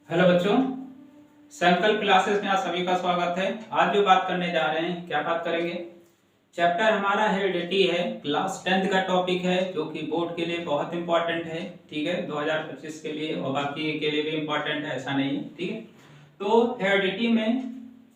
Hello बच्चों, संकल्प classes में आप सभी का स्वागत है। आज जो बात करने जा रहे हैं, क्या बात करेंगे? चैप्टर हमारा हेरिडिटी है, क्लास 10th का टॉपिक है, जो कि बोर्ड के लिए बहुत इंपॉर्टेंट है। ठीक है, 2025 के लिए और बाकी के लिए भी इंपॉर्टेंट है, ऐसा नहीं है। ठीक है, तो हेरिडिटी में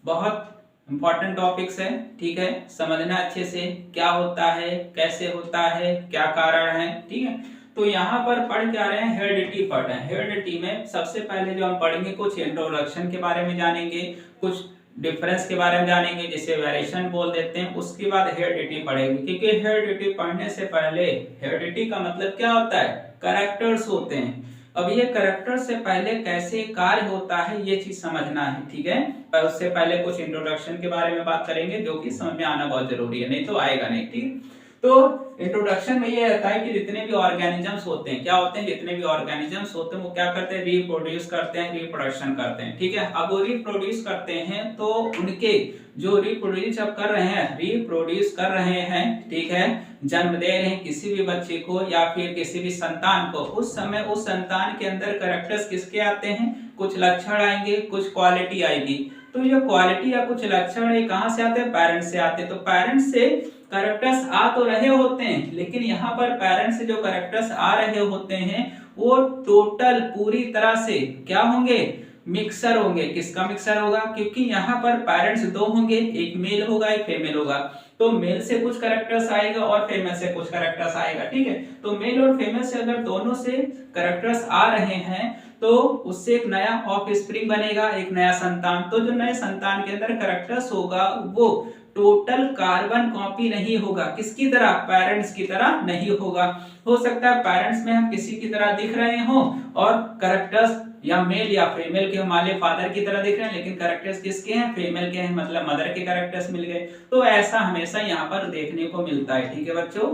बहुत इंपॉर्टेंट टॉपिक्स है। ठीक है, समझना अच्छे से, क्या होता है, कैसे होता है, क्या कारण है। ठीक है, तो यहाँ पर पढ़ क्या रहे हैं, हेरिडिटी पढ़ रहे हैं। हेरिडिटी में सबसे पहले जो हम पढ़ेंगे, कुछ इंट्रोडक्शन के बारे में जानेंगे, कुछ डिफरेंस के बारे में जानेंगे, जिसे वेरिएशन बोल देते हैं। उसके बाद हेरिडिटी पढ़ेंगे, क्योंकि हेरिडिटी पढ़ने से पहले, हेरिडिटी का मतलब क्या होता है, कैरेक्टर्स होते हैं। अब ये कैरेक्टर से पहले कैसे कार्य होता है, ये चीज समझना है। ठीक है, पर उससे पहले कुछ इंट्रोडक्शन के बारे में बात करेंगे, जो कि समझ में आना बहुत जरूरी है, नहीं तो आएगा नहीं। ठीक, तो इंट्रोडक्शन में ये रहता है कि जितने भी ऑर्गेनिजम्स होते हैं, क्या होते हैं, जितने भी ऑर्गेनिजम्स होते हैं वो क्या करते हैं, रिप्रोड्यूस करते हैं, रिप्रोडक्शन करते हैं। ठीक है, अब वो रिप्रोड्यूस करते हैं तो उनके जो रिप्रोड्यूस अब कर रहे हैं, रिप्रोड्यूस कर रहे हैं, ठीक है, जन्म दे रहे हैं किसी भी बच्चे को या फिर किसी भी संतान को, उस समय उस संतान के अंदर कैरेक्टर्स किसके आते हैं, कुछ लक्षण आएंगे, कुछ क्वालिटी आएगी। तो ये क्वालिटी या कुछ लक्षण ये कहां से आते हैं, पेरेंट्स से आते हैं। तो पेरेंट्स से कैरेक्टर्स आ तो रहे होते हैं, लेकिन यहाँ पर पेरेंट्स से जो कैरेक्टर्स आ रहे होते हैं वो टोटल पूरी तरह से क्या होंगे, मिक्सर होंगे। किसका मिक्सर होगा, क्योंकि यहाँ पर पेरेंट्स दो होंगे, एक मेल होगा एक फीमेल होगा। तो मेल से कुछ कैरेक्टर्स आएगा और फीमेल से कुछ कैरेक्टर्स आएगा। ठीक है, तो मेल और फीमेल से अगर दोनों से कैरेक्टर्स आ रहे हैं तो उससे एक नया ऑफस्प्रिंग बनेगा, एक नया संतान। तो जो नए संतान के अंदर कैरेक्टर्स होगा वो टोटल कार्बन कॉपी नहीं होगा, किसकी तरह, पेरेंट्स की तरह नहीं होगा। हो सकता है पेरेंट्स में हम किसी की तरह दिख रहे हो और कैरेक्टर्स या मेल या फीमेल के हमारे फादर की तरह दिख रहे हैं, लेकिन कैरेक्टर्स किसके हैं, फीमेल के हैं, मतलब मदर के कैरेक्टर्स मिल गए। तो ऐसा हमेशा यहाँ पर देखने को मिलता है। ठीक है बच्चों,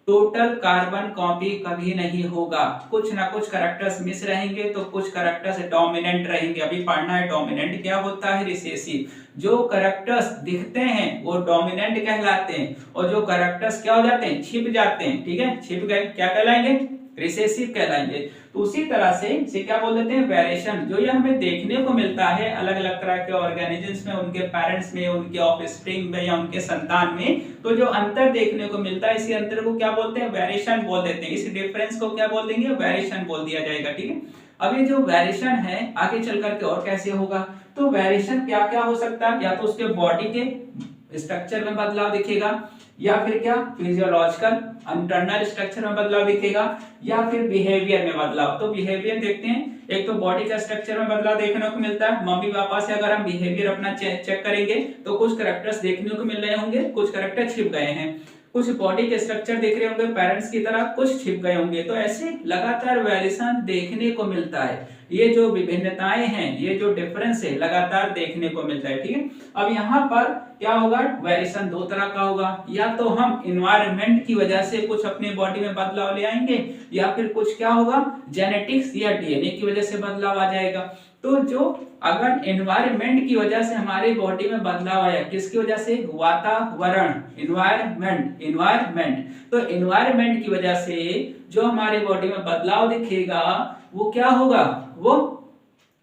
टोटल कार्बन कॉपी कभी नहीं होगा, कुछ ना कुछ कैरेक्टर्स मिस रहेंगे, तो कुछ कैरेक्टर्स डोमिनेंट रहेंगे। अभी पढ़ना है डोमिनेंट क्या होता है, रिसेसिव। जो कैरेक्टर्स दिखते हैं वो डोमिनेंट कहलाते हैं, और जो कैरेक्टर्स क्या हो जाते हैं, छिप जाते हैं। ठीक है, छिप गए, क्या कहलाएंगे, रिसेसिव कहलाएंगे। तो उसी तरह से इसे क्या बोल देते हैं, वेरिएशन। जो ये हमें देखने को मिलता है अलग अलग तरह के ऑर्गेनिजम्स में, उनके पेरेंट्स में, उनके ऑफस्प्रिंग में या उनके संतान में, तो जो अंतर देखने को मिलता है, इसी अंतर को क्या बोलते हैं, वेरिएशन बोल देते हैं। इस डिफरेंस को क्या बोल देंगे, वेरिएशन बोल दिया जाएगा। ठीक है, अब ये जो वेरिएशन है आगे चल करके और कैसे होगा, तो वेरिएशन क्या क्या हो सकता है, या तो उसके बॉडी के स्ट्रक्चर में बदलाव दिखेगा, या फिर क्या, फिजियोलॉजिकल इंटरनल स्ट्रक्चर में बदलाव दिखेगा, या फिर बिहेवियर में बदलाव। तो बिहेवियर देखते हैं, एक तो बॉडी का स्ट्रक्चर में बदलाव देखने को मिलता है। मम्मी पापा से अगर हम बिहेवियर अपना चेक करेंगे तो कुछ कैरेक्टर्स देखने को मिल रहे होंगे, कुछ कैरेक्टर छिप गए हैं। कुछ बॉडी के स्ट्रक्चर देख रहे होंगे पेरेंट्स की तरह, कुछ छिप गए होंगे। तो ऐसे लगातार वेरिएशन देखने को मिलता है। ये जो विभिन्नताएं हैं, ये जो डिफरेंस है, लगातार देखने को मिलता है। ठीक है, अब यहाँ पर क्या होगा, वेरिएशन दो तरह का होगा, या तो हम इन्वायरमेंट की वजह से कुछ अपने बॉडी में बदलाव ले आएंगे, या फिर कुछ क्या होगा, जेनेटिक्स या डीएनए की वजह से बदलाव आ जाएगा। तो जो अगर एनवायरनमेंट की वजह से हमारी बॉडी में बदलाव आया, किसकी वजह से, वातावरण, एनवायरनमेंट, एनवायरनमेंट। तो एनवायरनमेंट की वजह से जो हमारी बॉडी में बदलाव दिखेगा वो क्या होगा, वो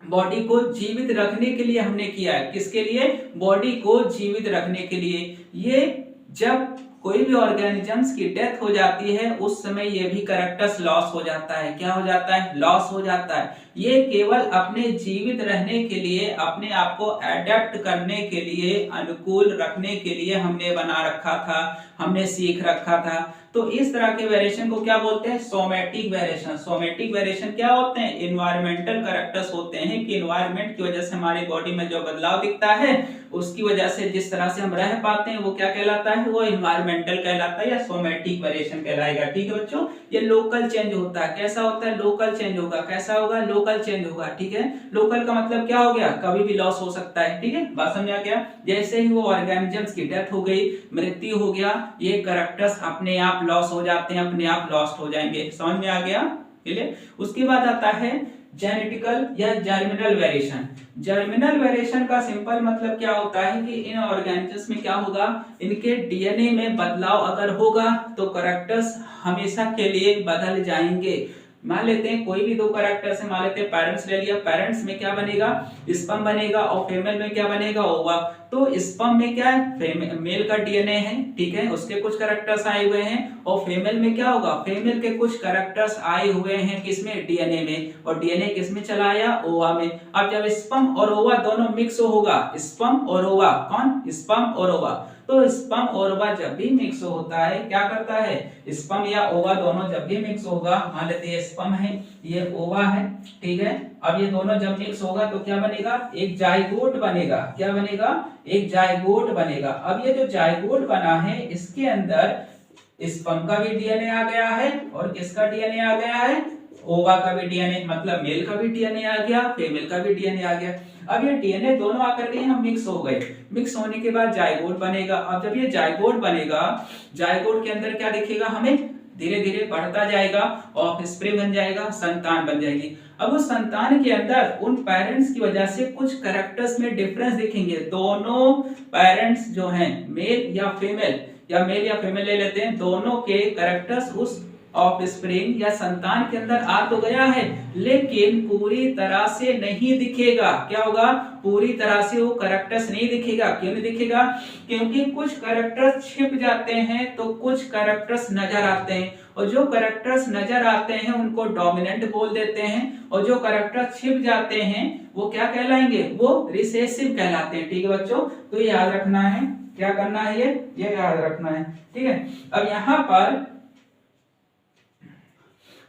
बॉडी को जीवित रखने के लिए हमने किया है। किसके लिए, बॉडी को जीवित रखने के लिए। ये जब कोई भी ऑर्गेनिजम्स की डेथ हो जाती है उस समय ये भी कैरेक्टर्स लॉस हो जाता है। क्या हो जाता है, लॉस हो जाता है। ये केवल अपने जीवित रहने के लिए, अपने आप को एडेप्ट करने के लिए, अनुकूल रखने के लिए हमने बना रखा था, हमने सीख रखा था। तो इस तरह के वेरिएशन को क्या बोलते हैं, सोमेटिक वेरिएशन। सोमेटिक वेरिएशन क्या होते हैं, एनवायरमेंटल कैरेक्टर्स होते हैं कि एनवायरमेंट की वजह से हमारी बॉडी में जो बदलाव दिखता है उसकी वजह से जिस तरह से हम रह पाते हैं वो क्या कहलाता है, वो एनवायरमेंटल कहलाता है या सोमेटिक वेरिएशन कहलाएगा। ठीक है बच्चों, ये लोकल चेंज होता है। कैसा होता है, लोकल चेंज होगा। कैसा होगा, लोकल चेंज होगा। ठीक है, लोकल का मतलब क्या हो गया, कभी भी लॉस हो सकता है। ठीक है, बात समझ आ गया। जैसे ही वो ऑर्गेनिजम्स की डेथ हो गई, मृत्यु हो गया, ये कैरेक्टर्स अपने आप लॉस हो जाते हैं, अपने आप लॉस्ट हो जाएंगे। समझ में आ गया, क्लियर। उसके बाद आता है जेनेटिकल या जर्मिनल वेरिएशन। जर्मिनल वेरिएशन का सिंपल मतलब क्या होता है कि इन ऑर्गेनिजम्स में क्या होगा, इनके डीएनए में बदलाव अगर होगा तो कैरेक्टर्स हमेशा के लिए बदल जाएंगे। मान लेते हैं कोई भी दो कैरेक्टर से, मान लेते हैं पेरेंट्स ले लिया, पेरेंट्स में क्या बनेगा, स्पर्म बनेगा, और फीमेल में क्या बनेगा, ओवा। तो स्पर्म में क्या है, मेल का डीएनए है, ठीक है, उसके कुछ कैरेक्टर्स आए हुए हैं, और फीमेल में क्या होगा, फीमेल के कुछ कैरेक्टर्स आए हुए हैं किसमें, डीएनए में, और डीएनए किसमें चला आया, ओवा में। अब जब स्पर्म और ओवा दोनों मिक्स होगा, स्पर्म और ओवा, कौन, स्पर्म और ओवा, तो स्पर्म और ओवा जब भी मिक्स होता है क्या करता है, स्पर्म या ओवा दोनों जब भी मिक्स होगा, मान लेते हैं स्पर्म है, ये ओवा है, ठीक है, अब ये दोनों जब मिक्स होगा तो क्या बनेगा, एक जाइगोट बनेगा, क्या बनेगा, एक जाइगोट बनेगा। अब ये जो जाइगोट बना है इसके अंदर स्पर्म का भी डीएनए आ गया है, और किसका डीएनए आ गया है, ओवा का भी डीएनए, मतलब मेल का भी डीएनए आ गया, फीमेल का भी डीएनए आ गया। अब ये डीएनए दोनों आकर के यहाँ मिक्स हो गए, मिक्स होने के बाद जाइगोट बनेगा। अब जब ये जाइगोट बनेगा, जाइगोट के अंदर क्या दिखेगा हमें, धीरे धीरे बढ़ता जाएगा, ऑफस्प्रिंग बन जाएगा, संतान बन जाएगी। अब उस संतान के अंदर उन पेरेंट्स की वजह से कुछ कैरेक्टर्स में डिफरेंस दिखेंगे। दोनों पेरेंट्स जो हैं, मेल या फीमेल, या मेल या फीमेल ले लेते हैं, दोनों के कैरेक्टर्स उस ऑफस्प्रिंग या संतान के अंदर आ तो गया है, लेकिन पूरी तरह से नहीं दिखेगा। क्या होगा, पूरी तरह से वो कैरेक्टर्स नहीं दिखेगा। क्यों नहीं दिखेगा, क्योंकि कुछ कैरेक्टर्स छिप जाते हैं तो कुछ कैरेक्टर्स नजर आते हैं, और जो कैरेक्टर्स नजर आते हैं उनको डोमिनेंट बोल देते हैं, और जो कैरेक्टर्स छिप जाते हैं वो क्या कहलाएंगे, वो रिसेसिव कहलाते हैं। ठीक है बच्चों, तो ये याद रखना है, क्या करना है, ये याद रखना है, ठीक है। अब यहाँ पर,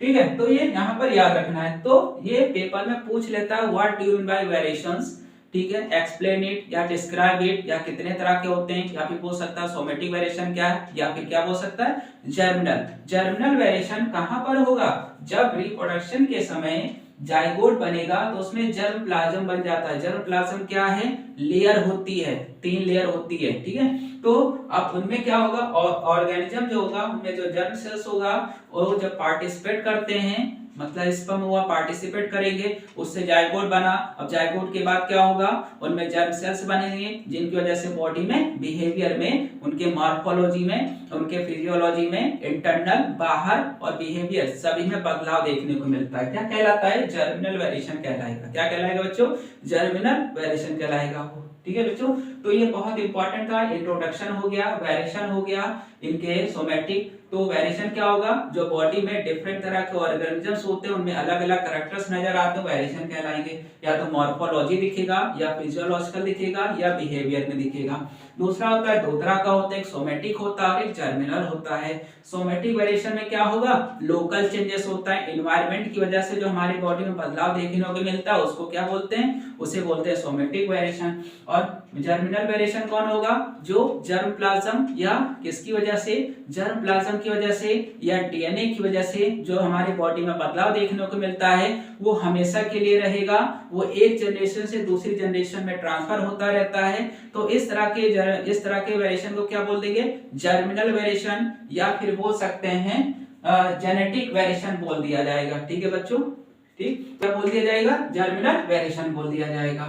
ठीक है, तो ये यहाँ पर याद रखना है। तो ये पेपर में पूछ लेता है what do you mean by variations, ठीक है, एक्सप्लेन इट या डिस्क्राइब इट, या कितने तरह के होते हैं, या फिर पूछ सकता है सोमेटिक वेरिएशन क्या है, या फिर क्या बोल सकता है, जर्मिनल वेरिएशन कहां पर होगा, जब रिप्रोडक्शन के समय जाइगोट बनेगा तो उसमें जर्म प्लाज्म बन जाता है। जर्म प्लाज्म क्या है, लेयर होती है, 3 लेयर होती है, ठीक है। तो अब उनमें क्या होगा, और ऑर्गेनिज्म जो होगा उनमें जो जर्म सेल्स होगा वो जब पार्टिसिपेट करते हैं, मतलब स्पर्म हुआ पार्टिसिपेट करेंगे, उससे जाइगोट बना। अब जाइगोट के बाद क्या होगा, उनमें जर्म सेल्स बनेंगे, जिनकी वजह से बॉडी में, बिहेवियर में, उनके मॉर्फोलॉजी में, उनके फिजियोलॉजी में, इंटरनल, बाहर और बिहेवियर सभी में बदलाव देखने को मिलता है। क्या कहलाता है, जर्मिनल वेरिएशन कहलाएगा। क्या कहलाएगा बच्चों, जर्मिनल वेरिएशन कहलाएगा, ठीक है बच्चों। तो ये बहुत इंपॉर्टेंट था, इंट्रोडक्शन हो गया, वेरिएशन हो गया इनके सोमेटिक। तो वेरिएशन क्या होगा, जो बॉडी में डिफरेंट तरह के ऑर्गेनिजम्स होते हैं उनमें अलग अलग कैरेक्टर्स नजर आते हैं, वेरिएशन कहलाएंगे। या तो मॉर्फोलॉजी दिखेगा, या फिजियोलॉजिकल दिखेगा, या बिहेवियर में दिखेगा। दूसरा होता है, दो तरह का होता है, एक सोमेटिक होता है और एक जर्मिनल होता है। सोमेटिक वेरिएशन में क्या होगा, लोकल चेंजेस होता है, एनवायरनमेंट की वजह से जो हमारी बॉडी में बदलाव देखने को मिलता है उसको क्या बोलते हैं, उसे बोलते हैं सोमेटिक वेरिएशन। और जर्मिनल वेरिएशन कौन होगा, जो जर्म प्लाज्म या किसकी वजह से, जर्म प्लाज्म की वजह से या डीएनए की वजह से जो हमारी बॉडी में बदलाव देखने को मिलता है वो हमेशा के लिए रहेगा, वो एक जनरेशन से दूसरी जनरेशन में ट्रांसफर होता रहता है। तो इस तरह के वेरिएशन को क्या बोल देंगे, जर्मिनल वेरिएशन, या फिर बोल सकते हैं जेनेटिक वेरिएशन बोल दिया जाएगा। ठीक है बच्चों, ठीक, क्या बोल दिया जाएगा, जर्मिनल वेरिएशन बोल दिया जाएगा।